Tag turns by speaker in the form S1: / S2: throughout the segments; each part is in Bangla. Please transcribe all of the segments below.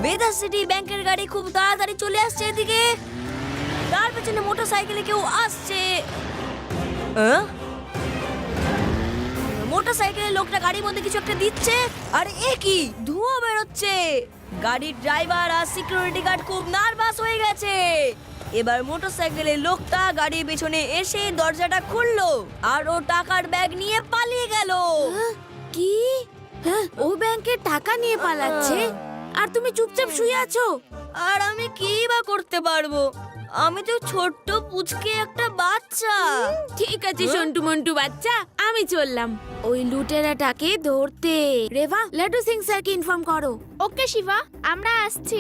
S1: বেদা সিটি ব্যাংকের গাড়ি খুব তাড়াতাড়ি চলে আসছে এদিকে। তার পেছনে মোটরসাইকেলে কেউ আসছে। মোটরসাইকেলের লোকটা গাড়ির মধ্যে কিছু একটা দিচ্ছে, আর এ কি ধোঁয়া বেরোচ্ছে। গাড়ির ড্রাইভার আর সিকিউরিটি গার্ড খুব নার্ভাস হয়ে গেছে। এবার মোটরসাইকেলের লোকটা গাড়ির পেছনে এসে দরজাটা খুললো আর ও টাকার ব্যাগ নিয়ে পালিয়ে গেল।
S2: কি? ও ব্যাংকের টাকা নিয়ে পালাচ্ছে আর তুমি চুপচাপ শুয়ে আছো?
S1: আর আমি কি বা করতে পারবো? আমি তো ছোট্ট পুচকে একটা বাচ্চা।
S2: ঠিক আছে সন্টু মন্টু বাচ্চা, আমি চললাম ওই লুটেরাটাকে ধরতে। রেভা, লাড্ডু সিং স্যারকে ইনফর্ম করো।
S3: ওকে শিবা, আমরা আসছি।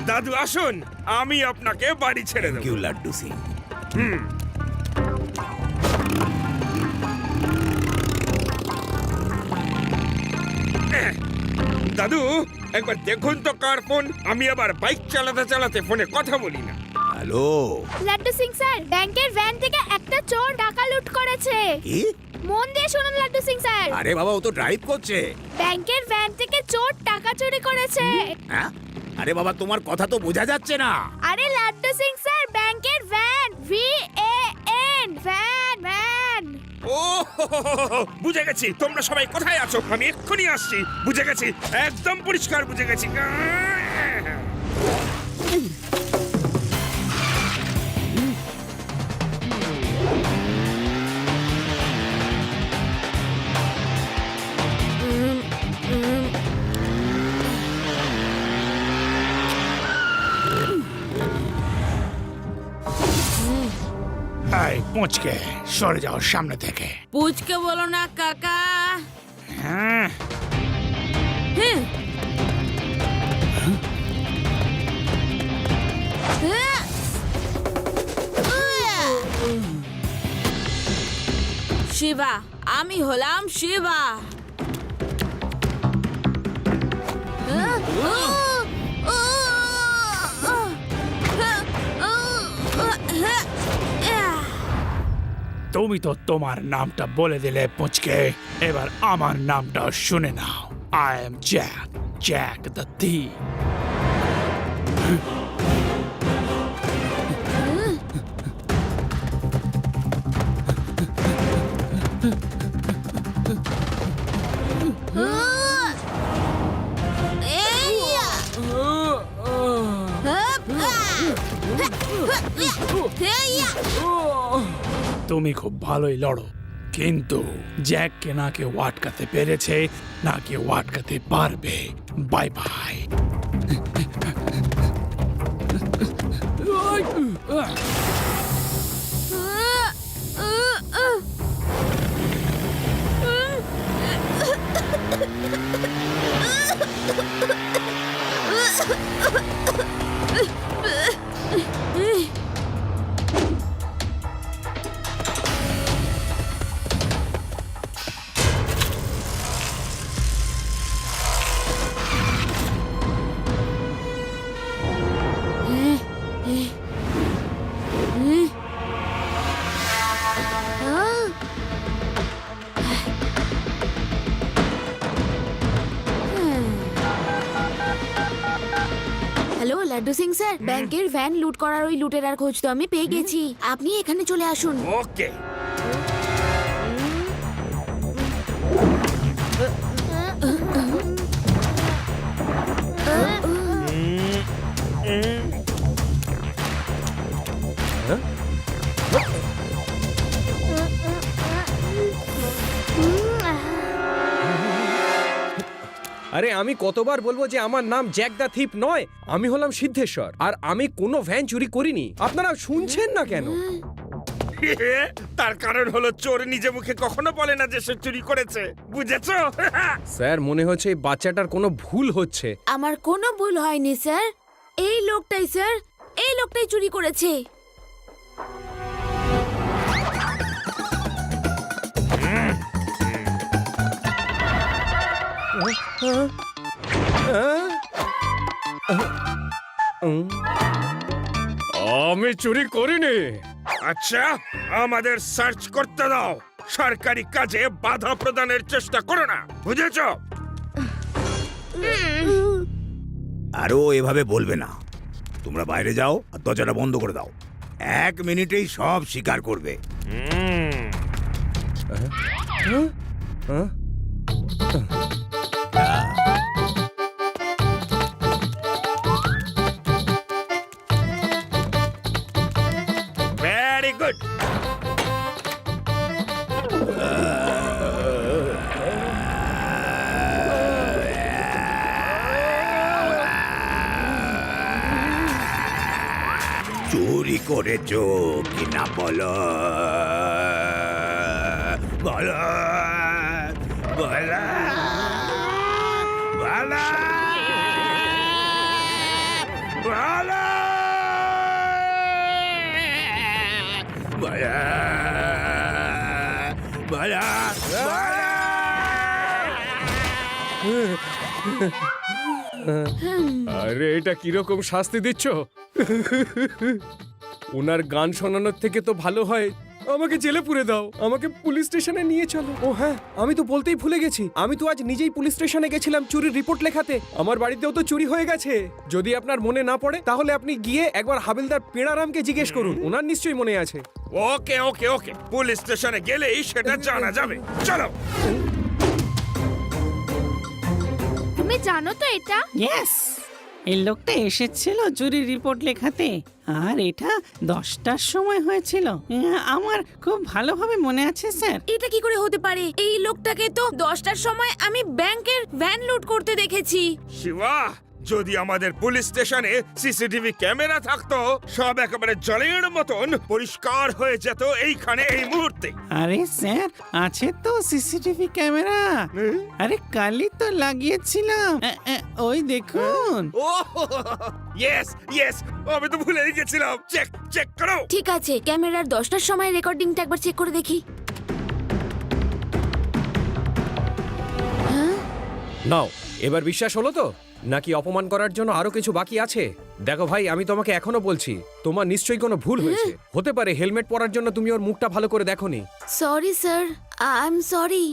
S4: দাদু আসুন, আমি আপনাকে বাড়ি ছেড়ে দেব।
S5: লাড্ডু সিং।
S4: দাদু একবার দেখুন তো কার ফোন। আমি আবার বাইক চালাতে চালাতে ফোনে কথা বলি না।
S5: হ্যালো,
S3: লাড্ডু সিং স্যার, ব্যাংকের ভ্যান থেকে একটা চোর টাকা লুট করেছে।
S5: কি?
S3: মন দিয়ে শুনুন লাড্ডু সিং স্যার।
S5: আরে বাবা, ও তো ড্রাইভ করছে।
S3: ব্যাংকের ভ্যান থেকে চোর টাকা চুরি করেছে।
S5: হ্যাঁ? আরে বাবা, তোমার কথা তো বোঝা যাচ্ছে না।
S3: আরে লাড্ডু সিং স্যার, ব্যাংকের ভ্যান, VAN, ভ্যান ভ্যান।
S4: ও বুঝে গেছি, তোমরা সবাই কোথায় আছো? আমি এক্ষুনি আসছি। বুঝে গেছি, একদম পরিষ্কার বুঝে গেছি।
S6: পুচকে সরে যাও সামনে থেকে।
S2: পুচকে বলো না কাকা।
S6: হ্যাঁ,
S2: শিবা, আমি হলাম শিবা।
S6: তুমি তো তোমার নামটা বলে দিলে পুচকে, এবার আমার নামটা শুনে নাও। I am Jack, Jack the thief. তুমি খুব ভালোই লড়ো, কিন্তু জ্যাককে না কেউ আটকাতে পেরেছে, না কেউ আটকাতে পারবে। Bye bye.
S2: Laddu Singh sir, ব্যাংকের ভ্যান লুট করার ওই লুটেরার খোঁজ তো আমি পেয়ে গেছি। আপনি এখানে চলে আসুন।
S4: ওকে।
S7: আরে আমি কতবার বলবো যে আমার নাম জ্যাক দ্য থিপ নয়, আমি হলাম সিদ্ধেশ্বর, আর আমি কোনো ভ্যান চুরি করিনি। আপনারা শুনছেন না কেন?
S4: তার কারণ হলো চোর নিজে মুখে কখনো বলে না যে সে চুরি করেছে, বুঝেছো?
S7: স্যার মনে হচ্ছে এই বাচ্চাটার কোনো ভুল হচ্ছে।
S2: আমার কোনো ভুল হয়নি স্যার, এই লোকটাই স্যার, এই লোকটাই চুরি করেছে।
S7: আমি চুরি করিনি।
S4: আচ্ছা, আমাদের সার্চ করতে দাও। সরকারি কাজে বাধা প্রদানের চেষ্টা করো না, বুঝেছো?
S5: আরো এভাবে বলবে না। তোমরা বাইরে যাও আর দরজাটা বন্ধ করে দাও। 1 মিনিটেই সব স্বীকার করবে।
S4: Very good.
S5: চুরি করেছো কিনা বলো, বলো, বলো, বলো, বলো, বলো, বলো,
S7: আরে এটা কিরকম শাস্তি দিচ্ছ? ওনার গান শোনানোর থেকে তো ভালো হয় আমাকে জেলে পুরে দাও, আমাকে পুলিশ স্টেশনে নিয়ে চলো। ও হ্যাঁ, আমি তো বলতেই ভুলে গেছি, আমি তো আজ নিজেই পুলিশ স্টেশনে গেছিলাম চুরির রিপোর্ট লেখাতে। আমার বাড়িতেও তো চুরি হয়ে গেছে। যদি আপনার মনে না পড়ে তাহলে আপনি গিয়ে একবার হাবিলদার পেড়ারামকে জিজ্ঞেস করুন, ওনার নিশ্চয়ই মনে আছে।
S4: ওকে ওকে ওকে, পুলিশ স্টেশনে গেলেই সেটা জানা যাবে। চলো।
S3: তুমি জানো তো এটা?
S8: ইয়েস, এই লোকটা এসেছিল চুরি রিপোর্ট লেখাতে, আর এটা 10টার সময় হয়েছিল। আমার খুব ভালোভাবে মনে আছে স্যার।
S2: এটা কি করে হতে পারে? এই লোকটাকে তো 10টার সময় আমি ব্যাংকের ভ্যান লুট করতে দেখেছি।
S4: শিবা, যদি আমাদের পুলিশ স্টেশনে সিসিটিভি ক্যামেরা থাকতো, সব একেবারে জলের মতন পরিষ্কার হয়ে যেত এইখানে এই মুহূর্তে।
S8: আরে স্যার, আছে তো সিসিটিভি ক্যামেরা। আরে কালই তো লাগিয়েছিলাম। ওই দেখুন।
S4: ও ইয়েস ইয়েস, আমি তো ভুলেই গেছিলাম। চেক চেক করো।
S2: ঠিক আছে, ক্যামেরার 10টার সময় রেকর্ডিংটা একবার চেক করে দেখি।
S7: নাও, এবার বিশ্বাস হলো তো? নাকি অপমান করার জন্য আরো কিছু বাকি আছে? দেখো ভাই, আমি তোমাকে এখনো বলছি, তোমার নিশ্চয়ই কোনো ভুল হয়েছে। হতে পারে হেলমেট পরার জন্য তুমি ওর মুখটা ভালো করে দেখোনি।
S2: Sorry sir, I am sorry.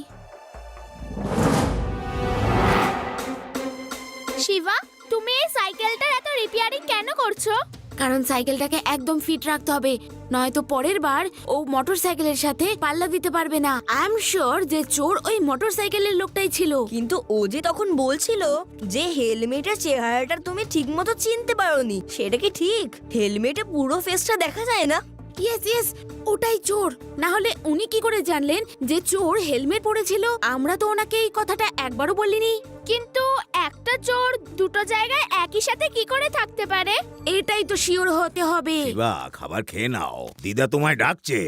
S3: Shiva, তুমি এই সাইকেলটার এত রিপেয়ারিং কেন করছো?
S2: কারণ সাইকেলটাকে একদম ফিট রাখতে হবে, নয়তো পরের বার ও মোটরসাইকেলের সাথে পাল্লা দিতে পারবে না। আই এম শিওর যে চোর ওই মোটরসাইকেলের লোকটাই ছিল।
S1: কিন্তু ও যে তখন বলছিল যে হেলমেটের চেহারাটা তুমি ঠিকমতো চিনতে পারোনি, সেটা কি ঠিক? হেলমেটে পুরো ফেসটা দেখা যায় না।
S2: ইয়েস ইয়েস, ওটাই চোর। না হলে উনি কি করে জানলেন যে চোর হেলমেট পরেছিল? আমরা তো ওনাকে এই কথাটা একবারও বলিনি।
S3: কিন্তু একটা চোর দুটো জায়গায় একই সাথে কি করে থাকতে পারে?
S2: এটাই তো শিওর হতে হবে।
S5: শিবা, খাবার খেয়ে নাও, দিদা তোমায় ডাকছে।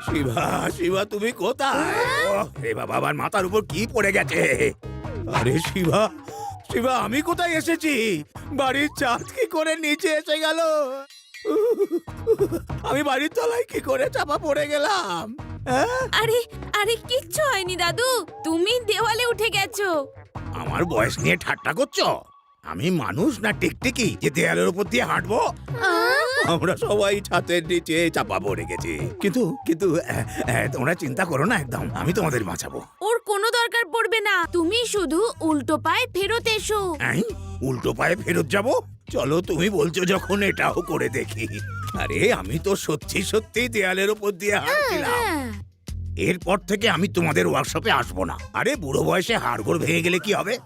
S5: শিবা, শিবা তুমি কোথায়? রে বাবা, আমার মাথার উপর কি পড়ে গেছে? আরে শিবা, শিবা আমি কোথায় এসেছি? বাড়ির ছাদ কি করে নিচে এসে গেল? আমি বাড়ির তলায় কি করে চাপা পড়ে গেলাম? হ্যাঁ?
S2: আরে আরে কিচ্ছু হয়নি দাদু, তুমি দেওয়ালে উঠে গেছো।
S5: আমার বয়স নিয়ে ঠাট্টা করছো? আমি মানুষ না টিকটিকি যে দেয়ালের উপর দিয়ে হাঁটবো? আমরা সবাই ছাদের নিচে চাপা পড়ে গেছি, কিন্তু কিন্তু তোমরা চিন্তা করো না, একদম আমি তোমাদের বাঁচাবো।
S2: ওর কোনো দরকার পড়বে না, তুমি শুধু উল্টো পায়ে ফেরত এসো।
S5: উল্টো পায়ে ফেরত যাব? চলো, তুমি বলছো যখন এটাও করে দেখি। আরে আমি তো সত্যি সত্যি দেয়ালের উপর দিয়ে হাঁটছিলাম।
S2: হ্যাঁ।
S5: এরপর থেকে আমি তোমাদের ওয়ার্কশপে আসবো না। আরে বুড়ো বয়সে হাড়গোড় ভেঙে গেলে কি হবে?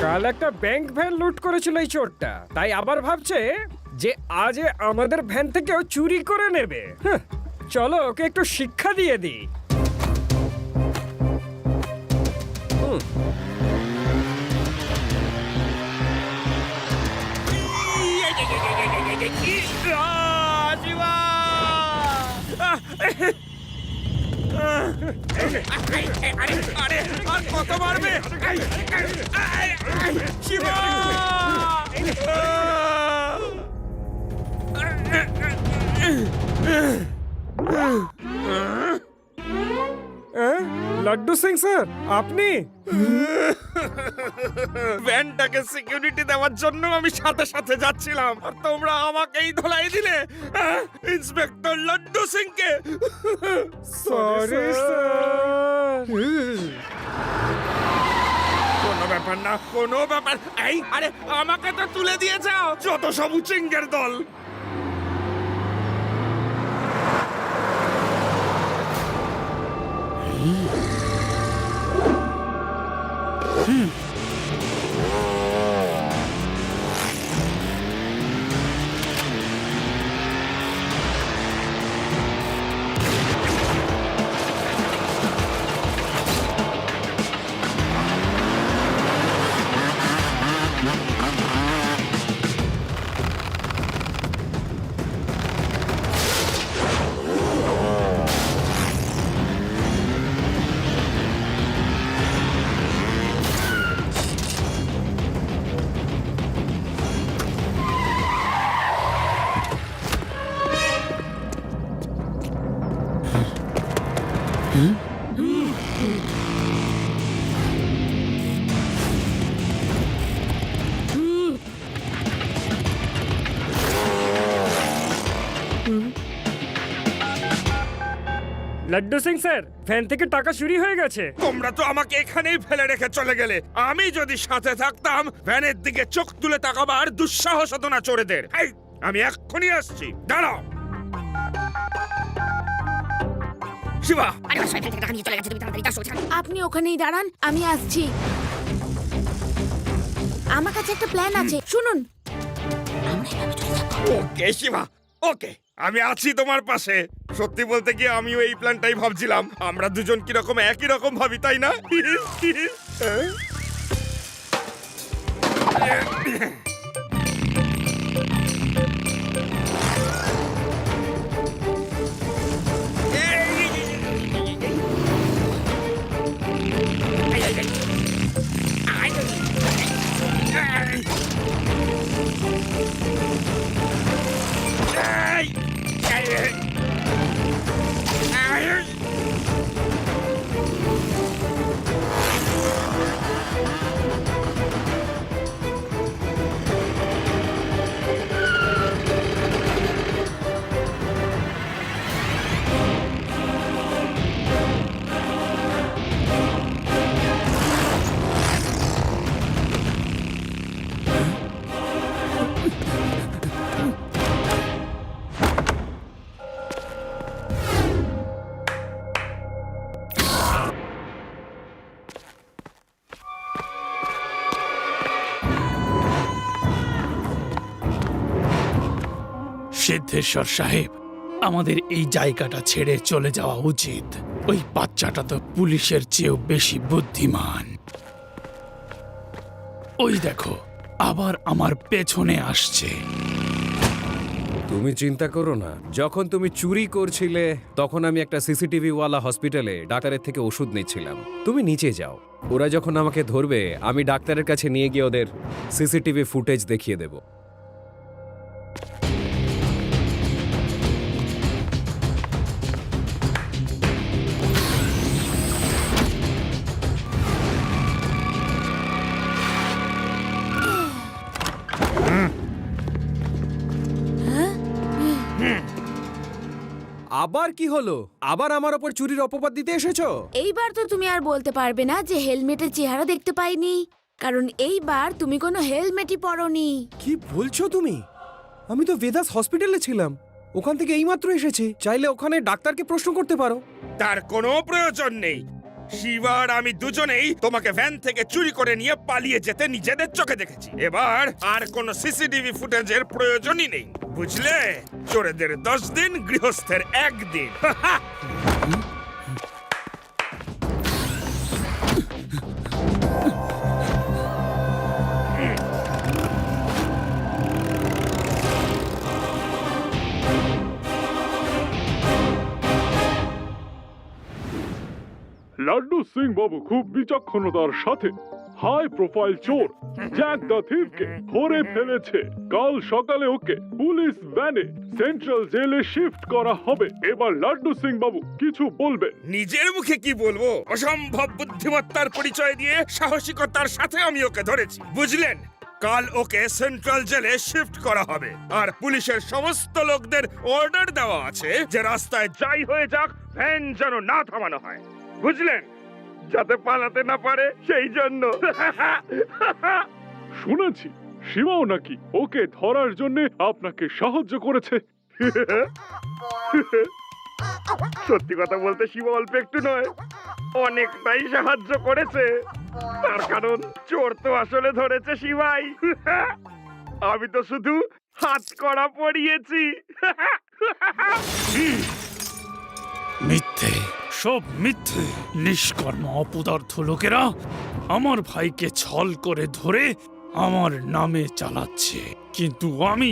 S7: কাল একটা ব্যাংক ভ্যান লুট করেছিল এই চোরটা, তাই আবার ভাবছে যে আজ আমাদের ভ্যান থেকেও চুরি করে নেবে। চলো ওকে একটু শিক্ষা দিয়ে দিই।
S4: আরে আর কত মারবে? শিবা!
S7: লাড্ডু সিং স্যার, আপনি?
S4: ভ্যানটাকে সিকিউরিটি দেওয়ার জন্য আমি সাথে সাথে যাচ্ছিলাম, আর তোমরা আমাকেই ধোলাই দিলে। ইন্সপেক্টর লাড্ডু সিংকে
S7: সরি স্যার।
S4: কোনো ব্যাপার না, কোনো ব্যাপার। এই আরে আমাকে তো তুলে দিয়ে যাও, যত সব উচিঙ্গের দল।
S7: লাড্ডু সিং স্যার, ভ্যান থেকে টাকা চুরি হয়ে গেছে।
S4: তোমরা তো আমাকে এখানেই ফেলে রেখে চলে গেলে। আমি যদি সাথে থাকতাম, ভ্যানের দিকে চোখ তুলে তাকাবার দুঃসাহস হতো না চোরেদের। এই, আমি এক্ষুনি আসছি, দাঁড়াও। শিবা!
S2: আপনি ওখানেই দাঁড়ান, আমি আসছি। আমার কাছে একটা প্ল্যান আছে, শুনুন।
S4: ওকে শিবা, ওকে, আমি আছি তোমার পাশে। সত্যি বলতে কি, আমিও এই প্ল্যানটাই ভাবছিলাম। আমরা দুজন কিরকম একই রকম ভাবি, তাই না?
S6: সিদ্ধেশ্বর সাহেব, আমাদের এই জায়গাটা ছেড়ে চলে যাওয়া উচিত। ওই বাচ্চাটা তো পুলিশের চেয়েও বেশি বুদ্ধিমান। ওই দেখো, আবার আমার পেছনে আসছে।
S7: তুমি চিন্তা করো না, যখন তুমি চুরি করছিলে তখন আমি একটা সিসিটিভি ওয়ালা হসপিটালে ডাক্তারের থেকে ওষুধ নিচ্ছিলাম। তুমি নিচে যাও, ওরা যখন আমাকে ধরবে আমি ডাক্তারের কাছে নিয়ে গিয়ে ওদের সিসিটিভি ফুটেজ দেখিয়ে দেব। আবার কি হলো? আবার আমার ওপর চুরির অপবাদ দিতে এসেছো?
S2: এইবার তো তুমি আর বলতে পারবে না যে হেলমেটের চেহারা দেখতে পাইনি, কারণ এইবার তুমি কোনো হেলমেটই পরোনি।
S7: কি বলছো তুমি? আমি তো বেদাস হসপিটালে ছিলাম, ওখান থেকে এইমাত্র এসেছি। চাইলে ওখানে ডাক্তারকে প্রশ্ন করতে পারো।
S4: তার কোনো প্রয়োজন নেই। শিবা আর আমি দুজনেই তোমাকে ভ্যান থেকে চুরি করে নিয়ে পালিয়ে যেতে নিজেদের চোখে দেখেছি। এবার আর কোনো সিসিটিভি ফুটেজের প্রয়োজনই নেই, বুঝলে? চোরেদের 10 দিন, গৃহস্থের 1 দিন।
S9: লাড্ডু সিং বাবু খুব বিচক্ষণতার সাথে হাই প্রোফাইল চোর জ্যাক দ্য থিফকে ধরে ফেলেছে। কাল সকালে ওকে পুলিশ ভ্যানে সেন্ট্রাল জেলে শিফট করা হবে। এবার লাড্ডু সিং বাবু কিছু বলবেন।
S4: নিজের মুখে কি বলবো? অসম্ভব বুদ্ধিমত্তার পরিচয় দিয়ে সাহসিকতার সাথে আমি ওকে ধরেছি, বুঝলেন? কাল ওকে সেন্ট্রাল জেলে শিফট করা হবে। আর পুলিশের সমস্ত লোকদের অর্ডার দেওয়া আছে যে রাস্তায় যাই হয়ে যাক ভ্যান যেন না থামানো হয়, বুঝলেন? যাতে পালাতে না পারে সেই জন্য।
S9: শুনেছি শিবাও নাকি ওকে ধরার জন্য আপনাকে সাহায্য করেছে।
S4: সত্যি কথা বলতে শিবা অল্প একটু নয়, অনেকটাই সাহায্য করেছে। তার কারণ চোর তো আসলে ধরেছে শিবাই। আমি তো শুধু হাত কড়া পরিয়েছি।
S6: মিথ্যে, সব মিথ্যে। নিষ্কর্ম অপদার্থ লোকেরা আমার ভাইকে ছল করে ধরে আমার নামে চালাচ্ছে, কিন্তু আমি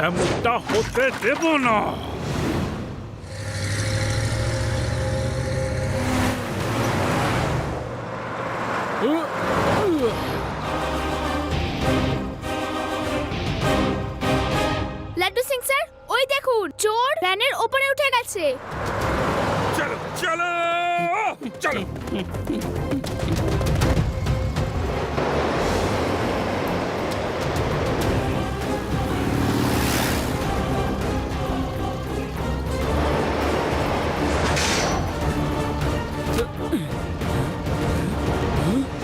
S6: এমনটা হতে দেব না।
S3: লাড্ডু সিং স্যার, ওই দেখুন চোর ভ্যানের ওপরে উঠে গেছে।
S4: চলো চলো চলো।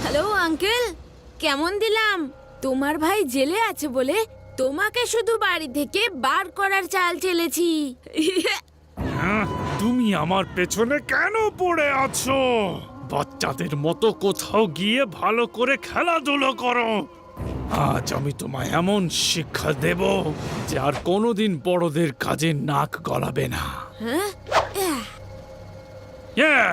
S2: হ্যালো আঙ্কেল, কেমন দিলাম? তোমার ভাই জেলে আছে বলে তোমাকে শুধু বাড়ি থেকে বার করার চাল চেলেছি।
S6: হ্যাঁ, তুমি আমার পেছনে কেন পড়ে আছো? বাচ্চাদের মতো কোথাও গিয়ে ভালো করে খেলাধুলো করো। আজ আমি তোমায় এমন শিক্ষা দেব যে আর কোনোদিন বড়দের কাজে নাক গলাবে না।
S2: হ্যাঁ?
S6: Yeah!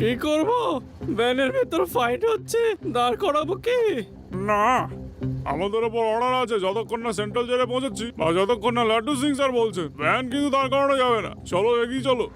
S6: কি করব? ভ্যানের ভেতর ফাইট হচ্ছে, দাঁড় করাবো কি?
S9: না, আমাদের ওপর অর্ডার আছে যতক্ষণ না সেন্ট্রাল জেলে পৌঁছাচ্ছি বা যতক্ষণ না লাড্ডু সিং স্যার বলছেন ভ্যান কিন্তু দাঁড় করানো যাবে না। চলো এগিয়ে চলো।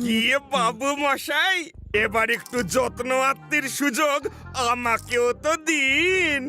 S4: গিয়ে বাবু মশাই, এবার একটু যত্ন আত্মীর সুযোগ আমাকেও তো দিন।